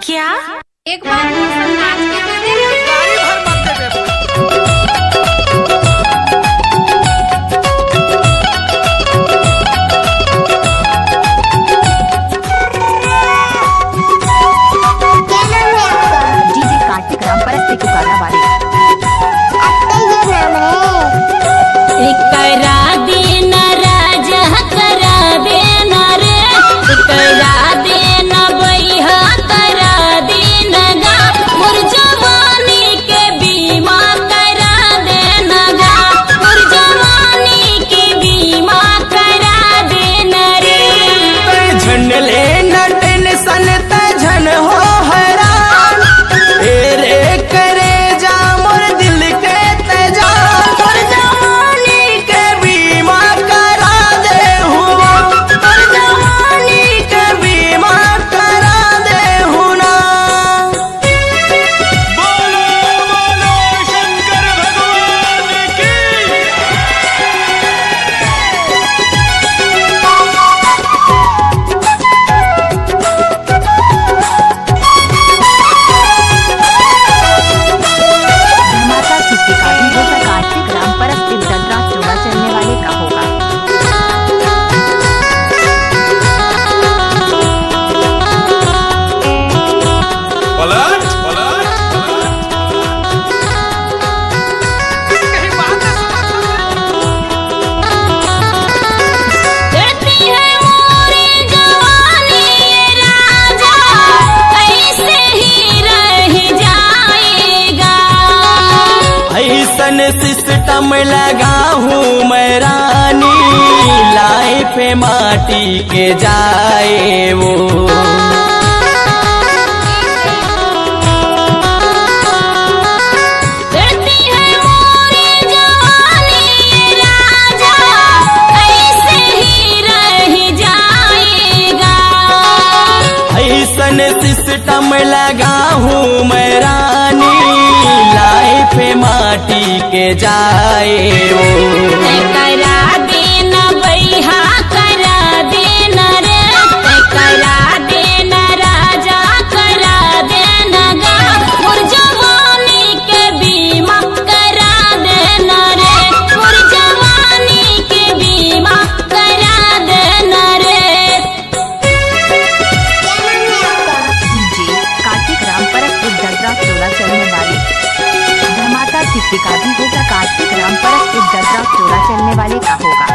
क्या? एक बार नाच के दे दे गाड़ी भर मत दे दे। डीजे कार्तिक राम परस्ते पुकारा वाले करा देना राजा करा देना रे, करा देना भैया करा देना गा, मोर जवानी के बीमा करा देना गा, मोर जवानी के बीमा करा देना रे। झन लेना टेंशन त झन हो हैरान, तेरे करे जा मोर दिल के तेजा, मोर जवानी के बीमा करा दे हूँ, मोर जवानी के बीमा करा दे हूँ ना। बोलो बोलो शंकर भगवान की। धमाका किसी का भी होगा कार्तिक राम परस्ते दर्रा चोड़ा चलने वाले का होगा। पलट पलट कहीं बात डरती है मोरी जवानी ये राजा, ऐसे ही रह जाएगा। ऐसन सिस्टम लगा हूँ मैं रानी, लाइफ माटी के जाए वो। डरती है मोरी जवानी ये राजा, ऐसे ही रह जाएगा। ऐसन सिस्टम लगा हूँ मैं रानी, लाइफ माटी के जाए वो। करा देना भैया करा देना रे, करा देना राजा करा देना गा, मोर जवानी के बीमा करा देना रे, मोर जवानी के बीमा करा देना रे। डीजे कार्तिक राम परस्ते दर्रा चोड़ा चलने वाले धमाका किसी का भी होगा कार्तिक राम परस्ते दर्रा चोड़ा चलने वाले का होगा।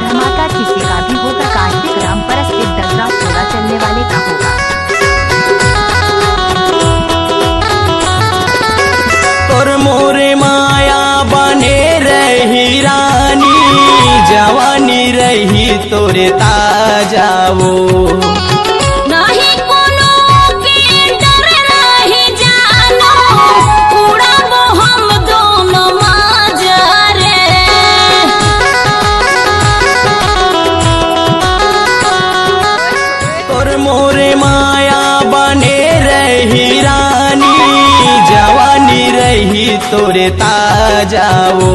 धमाका किसी का भी होगा कार्तिक राम परस्ते दर्रा चोड़ा चलने वाले का होगा। तोर मोरे माया बने रही रानी, जवानी रही तोरे ताजा वो। नहीं कोनो के डर नहीं जानो, उड़ाबो हम दोनों माजरे। तोर मोरे माया बने रही रानी, जवानी रही तोरे ताजा वो।